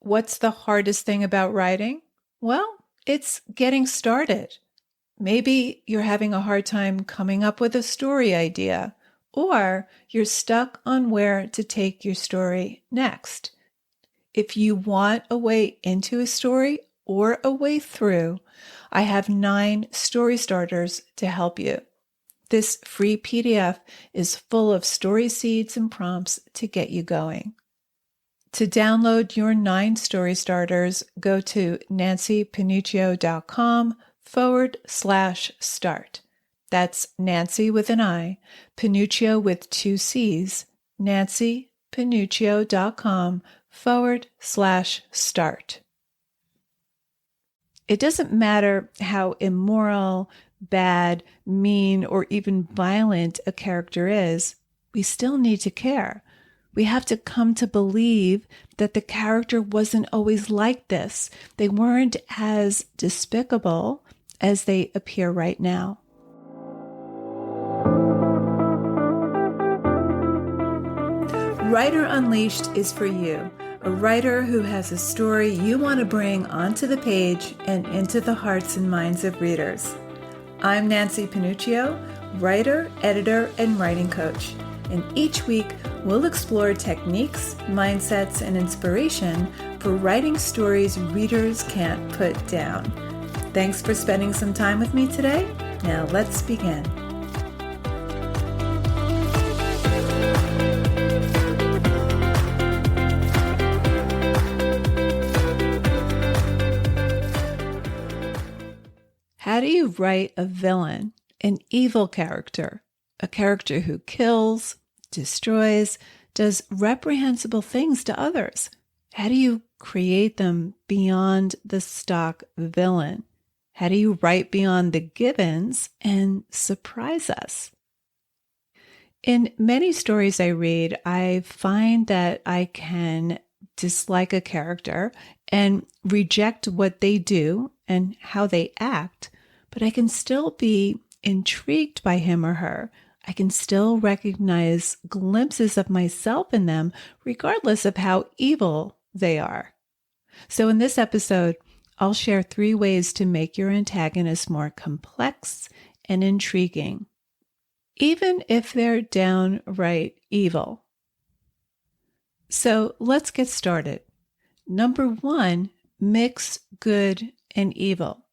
What's the hardest thing about writing? Well, it's getting started. Maybe you're having a hard time coming up with a story idea, or you're stuck on where to take your story next. If you want a way into a story or a way through, I have 9 story starters to help you. This free PDF is full of story seeds and prompts to get you going. To download your 9 story starters, go to nancypanuccio.com/start. That's Nancy with an I, Panuccio with 2 C's, nancypanuccio.com/start. It doesn't matter how immoral, bad, mean, or even violent a character is, we still need to care. We have to come to believe that the character wasn't always like this. They weren't as despicable as they appear right now. Writer Unleashed is for you, a writer who has a story you want to bring onto the page and into the hearts and minds of readers. I'm Nancy Panuccio, writer, editor, and writing coach. And each week, we'll explore techniques, mindsets, and inspiration for writing stories readers can't put down. Thanks for spending some time with me today. Now let's begin. How do you write a villain, an evil character, a character who kills, destroys, does reprehensible things to others? How do you create them beyond the stock villain? How do you write beyond the givens and surprise us? In many stories I read, I find that I can dislike a character and reject what they do and how they act, but I can still be intrigued by him or her. I can still recognize glimpses of myself in them, regardless of how evil they are. So in this episode, I'll share 3 ways to make your antagonist more complex and intriguing, even if they're downright evil. So let's get started. Number 1, mix good and evil.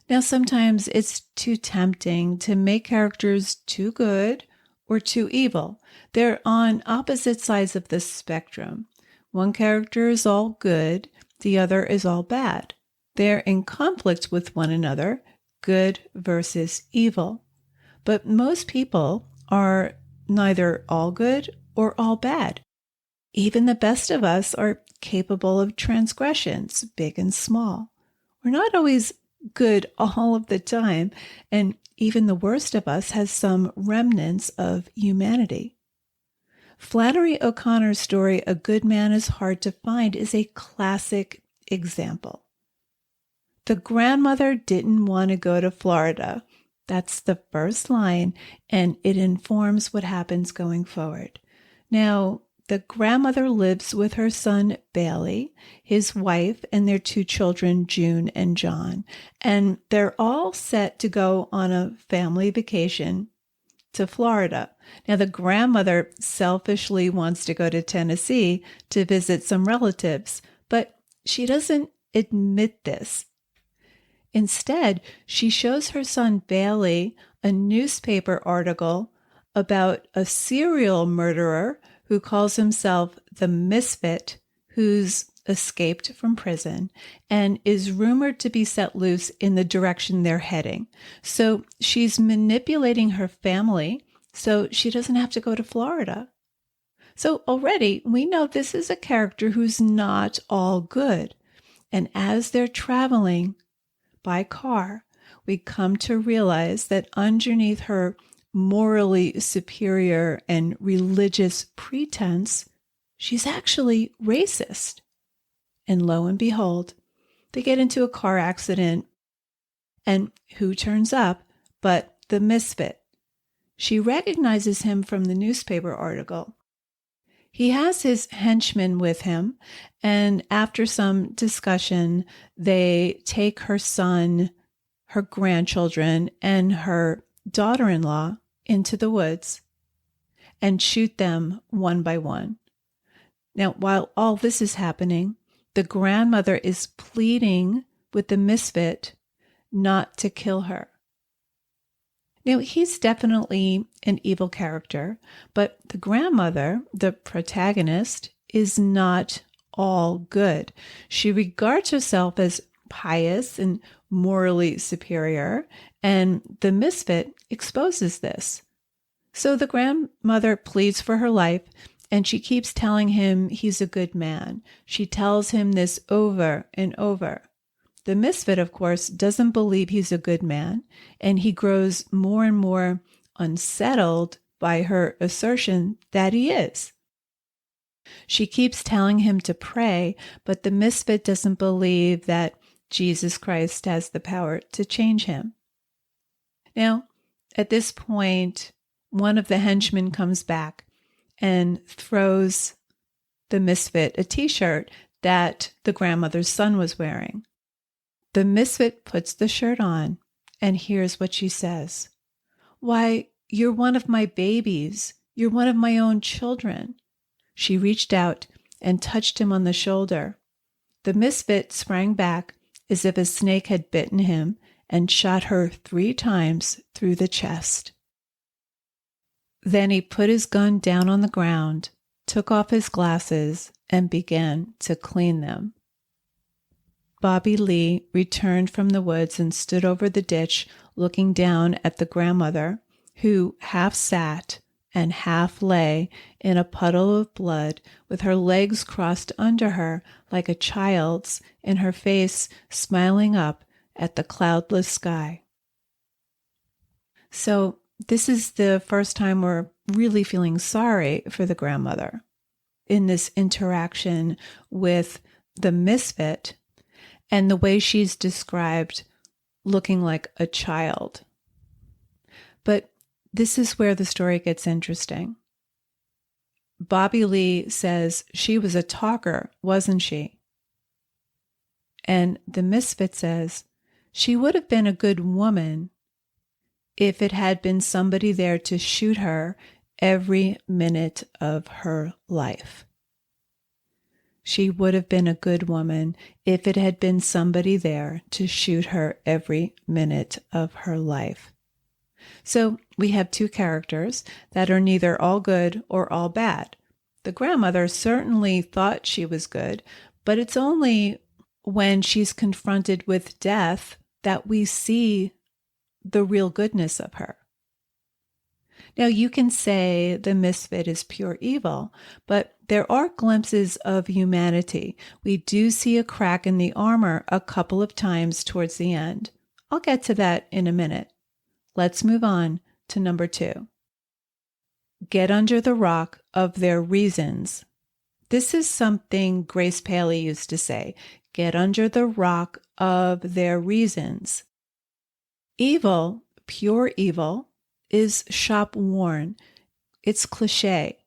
Now, sometimes it's too tempting to make characters too good or too evil. They're on opposite sides of the spectrum. One character is all good, the other is all bad. They're in conflict with one another, good versus evil. But most people are neither all good or all bad. Even the best of us are capable of transgressions, big and small. We're not always good all of the time, and even the worst of us has some remnants of humanity. Flannery O'Connor's story, A Good Man is Hard to Find, is a classic example. The grandmother didn't want to go to Florida. That's the first line, and it informs what happens going forward. Now, the grandmother lives with her son, Bailey, his wife, and their 2 children, June and John. And they're all set to go on a family vacation to Florida. Now, the grandmother selfishly wants to go to Tennessee to visit some relatives, but she doesn't admit this. Instead, she shows her son, Bailey, a newspaper article about a serial murderer who calls himself the Misfit, who's escaped from prison and is rumored to be set loose in the direction they're heading. So she's manipulating her family so she doesn't have to go to Florida. So already we know this is a character who's not all good. And as they're traveling by car, we come to realize that underneath her morally superior and religious pretense, she's actually racist. And lo and behold, they get into a car accident, and who turns up but the Misfit? She recognizes him from the newspaper article. He has his henchmen with him, and after some discussion, they take her son, her grandchildren, and her daughter-in-law into the woods and shoot them one by one. Now, while all this is happening, the grandmother is pleading with the misfit not to kill her. Now, he's definitely an evil character, but the grandmother, the protagonist, is not all good. She regards herself as pious and morally superior, and the misfit exposes this. So the grandmother pleads for her life, and she keeps telling him he's a good man. She tells him this over and over. The misfit, of course, doesn't believe he's a good man, and he grows more and more unsettled by her assertion that he is. She keeps telling him to pray, but the misfit doesn't believe that Jesus Christ has the power to change him. Now, at this point, one of the henchmen comes back and throws the misfit a t-shirt that the grandmother's son was wearing. The misfit puts the shirt on, and here's what she says. "Why, you're one of my babies. You're one of my own children." She reached out and touched him on the shoulder. The misfit sprang back as if a snake had bitten him and shot her 3 times through the chest. Then he put his gun down on the ground, took off his glasses, and began to clean them. Bobby Lee returned from the woods and stood over the ditch, looking down at the grandmother, who half sat and half lay in a puddle of blood, with her legs crossed under her like a child's, and her face smiling up at the cloudless sky. So this is the first time we're really feeling sorry for the grandmother in this interaction with the misfit, and the way she's described looking like a child. But this is where the story gets interesting. Bobby Lee says she was a talker, wasn't she? And the misfit says she would have been a good woman if it had been somebody there to shoot her every minute of her life. She would have been a good woman if it had been somebody there to shoot her every minute of her life. So we have 2 characters that are neither all good or all bad. The grandmother certainly thought she was good, but it's only when she's confronted with death that we see the real goodness of her. Now, you can say the misfit is pure evil, but there are glimpses of humanity. We do see a crack in the armor a couple of times towards the end. I'll get to that in a minute. Let's move on to number 2. Get under the rock of their reasons. This is something Grace Paley used to say. Get under the rock of their reasons. Evil, pure evil, is shop-worn. It's cliche.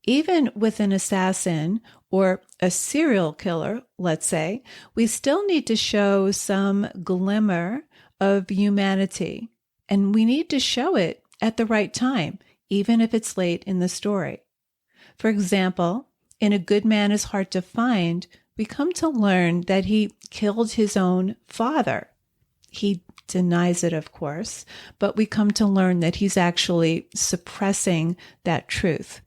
Even with an assassin or a serial killer, let's say, we still need to show some glimmer of humanity, and we need to show it at the right time, even if it's late in the story. For example, in A Good Man is Hard to Find, we come to learn that he killed his own father. He denies it, of course, but we come to learn that he's actually suppressing that truth.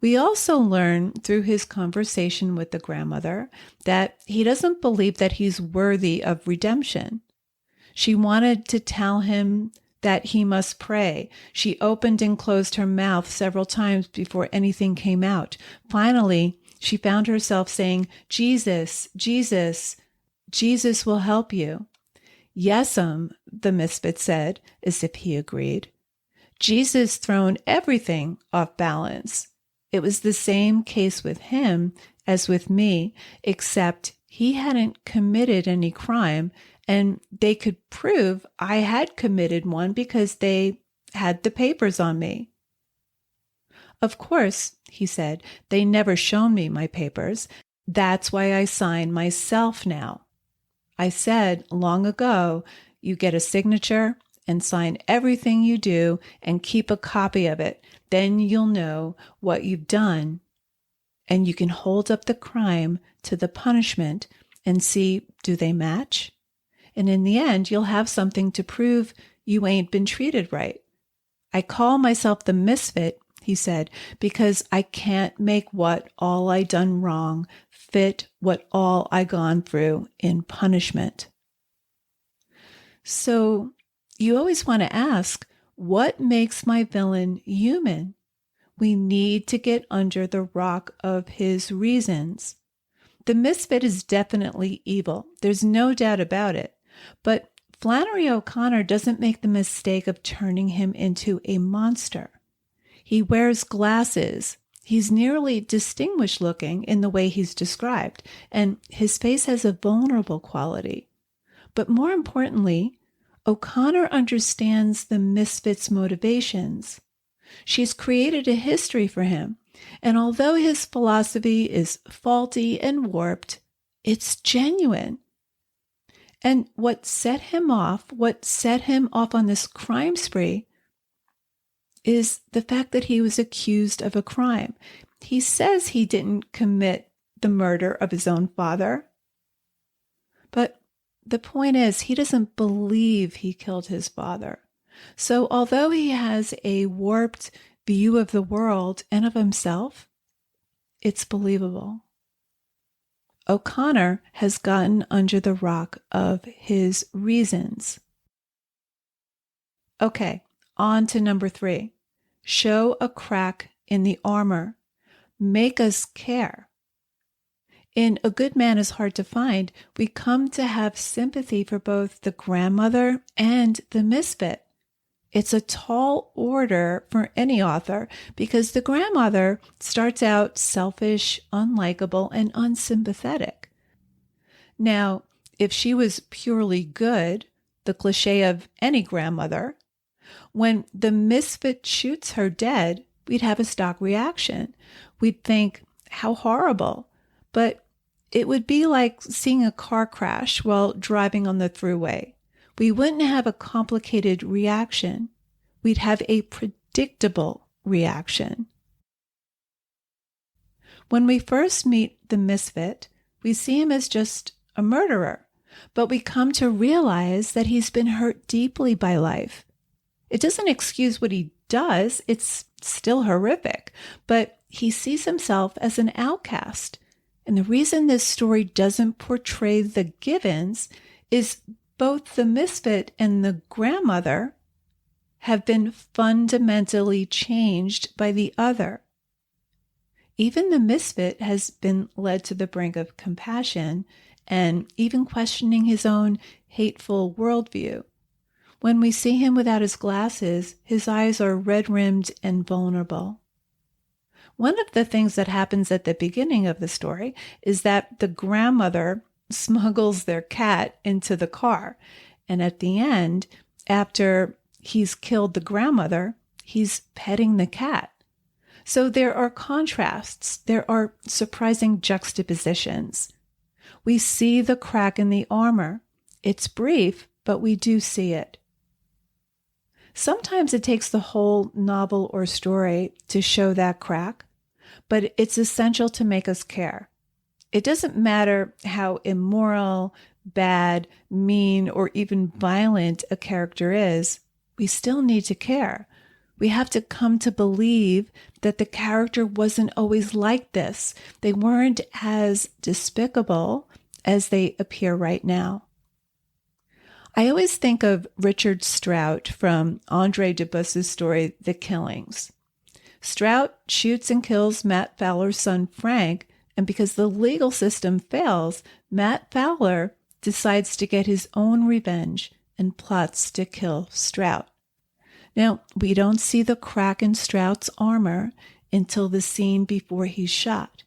We also learn through his conversation with the grandmother that he doesn't believe that he's worthy of redemption. She wanted to tell him that he must pray. She opened and closed her mouth several times before anything came out. Finally, she found herself saying, "Jesus, Jesus, Jesus will help you." "Yes'm," the misfit said, as if he agreed. Jesus thrown everything off balance. It was the same case with him as with me, except he hadn't committed any crime, and they could prove I had committed one because they had the papers on me. Of course, he said, they never shown me my papers. That's why I sign myself now. I said long ago, you get a signature and sign everything you do and keep a copy of it. Then you'll know what you've done and you can hold up the crime to the punishment and see, do they match? And in the end, you'll have something to prove you ain't been treated right. I call myself the misfit, he said, because I can't make what all I done wrong fit what all I gone through in punishment. So you always want to ask, what makes my villain human? We need to get under the rock of his reasons. The misfit is definitely evil. There's no doubt about it. But Flannery O'Connor doesn't make the mistake of turning him into a monster. He wears glasses. He's nearly distinguished looking in the way he's described, and his face has a vulnerable quality. But more importantly, O'Connor understands the misfit's motivations. She's created a history for him, and although his philosophy is faulty and warped, it's genuine. And what set him off on this crime spree, is the fact that he was accused of a crime. He says he didn't commit the murder of his own father, but the point is, he doesn't believe he killed his father. So although he has a warped view of the world and of himself, it's believable. O'Connor has gotten under the rock of his reasons. Okay, on to number 3. Show a crack in the armor. Make us care. In A Good Man is Hard to Find, we come to have sympathy for both the grandmother and the misfit. It's a tall order for any author because the grandmother starts out selfish, unlikable, and unsympathetic. Now, if she was purely good, the cliche of any grandmother, when the misfit shoots her dead, we'd have a stock reaction. We'd think, how horrible. But it would be like seeing a car crash while driving on the thruway. We wouldn't have a complicated reaction. We'd have a predictable reaction. When we first meet the misfit, we see him as just a murderer, but we come to realize that he's been hurt deeply by life. It doesn't excuse what he does. It's still horrific, but he sees himself as an outcast. And the reason this story doesn't portray the Givens is both the misfit and the grandmother have been fundamentally changed by the other. Even the misfit has been led to the brink of compassion and even questioning his own hateful worldview. When we see him without his glasses, his eyes are red-rimmed and vulnerable. One of the things that happens at the beginning of the story is that the grandmother smuggles their cat into the car. And at the end, after he's killed the grandmother, he's petting the cat. So there are contrasts. There are surprising juxtapositions. We see the crack in the armor. It's brief, but we do see it. Sometimes it takes the whole novel or story to show that crack, but it's essential to make us care. It doesn't matter how immoral, bad, mean, or even violent a character is, we still need to care. We have to come to believe that the character wasn't always like this. They weren't as despicable as they appear right now. I always think of Richard Strout from Andre Dubus's story, The Killings. Strout shoots and kills Matt Fowler's son, Frank, and because the legal system fails, Matt Fowler decides to get his own revenge and plots to kill Strout. Now, we don't see the crack in Strout's armor until the scene before he's shot.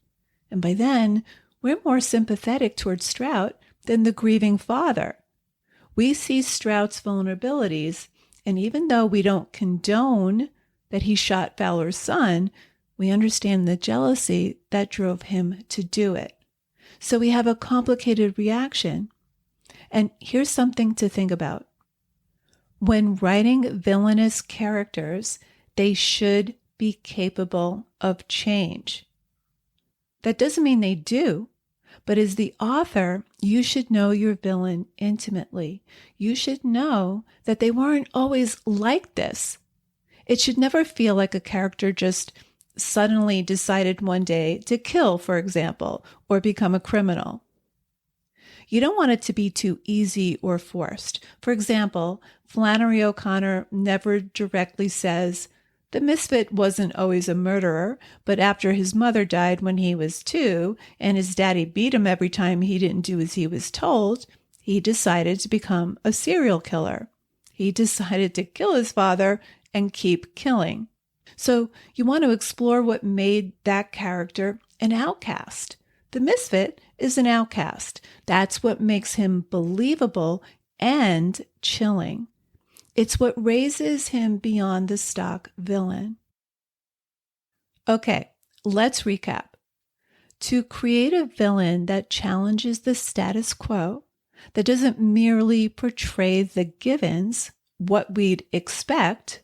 And by then, we're more sympathetic towards Strout than the grieving father. We see Strout's vulnerabilities, and even though we don't condone that he shot Fowler's son, We understand the jealousy that drove him to do it. So we have a complicated reaction. And here's something to think about. When writing villainous characters, they should be capable of change. That doesn't mean they do, but as the author, you should know your villain intimately. You should know that they weren't always like this. It should never feel like a character just suddenly decided one day to kill, for example, or become a criminal. You don't want it to be too easy or forced. For example, Flannery O'Connor never directly says, the misfit wasn't always a murderer, but after his mother died when he was 2 and his daddy beat him every time he didn't do as he was told, he decided to become a serial killer. He decided to kill his father and keep killing. So you want to explore what made that character an outcast. The misfit is an outcast. That's what makes him believable and chilling. It's what raises him beyond the stock villain. Okay, let's recap. To create a villain that challenges the status quo, that doesn't merely portray the givens, what we'd expect.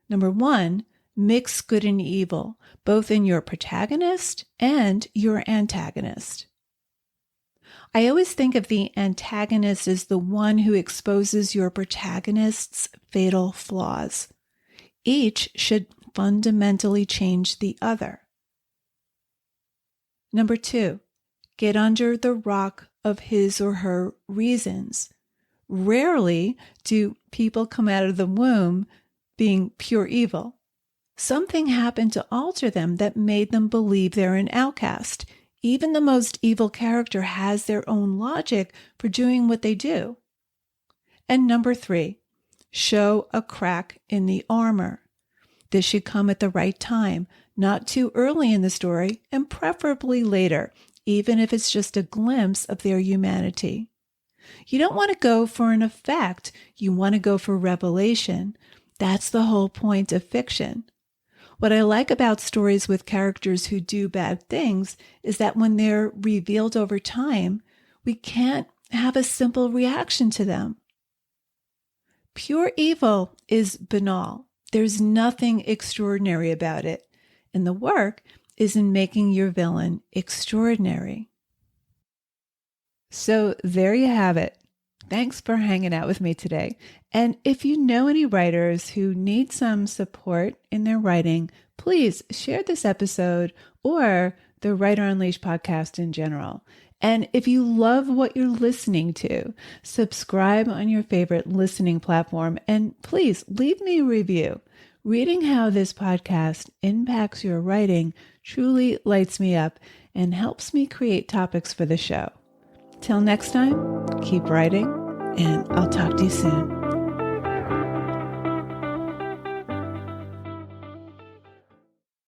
Number 1, mix good and evil, both in your protagonist and your antagonist. I always think of the antagonist as the one who exposes your protagonist's fatal flaws. Each should fundamentally change the other. Number 2, get under the rock of his or her reasons. Rarely do people come out of the womb being pure evil. Something happened to alter them that made them believe they're an outcast. Even the most evil character has their own logic for doing what they do. And number 3, show a crack in the armor. This should come at the right time, not too early in the story, and preferably later, even if it's just a glimpse of their humanity. You don't want to go for an effect, you want to go for revelation. That's the whole point of fiction. What I like about stories with characters who do bad things is that when they're revealed over time, we can't have a simple reaction to them. Pure evil is banal. There's nothing extraordinary about it. And the work is in making your villain extraordinary. So there you have it. Thanks for hanging out with me today. And if you know any writers who need some support in their writing, please share this episode or the Writer Unleashed podcast in general. And if you love what you're listening to, subscribe on your favorite listening platform and please leave me a review. Reading how this podcast impacts your writing truly lights me up and helps me create topics for the show. Till next time, keep writing, and I'll talk to you soon.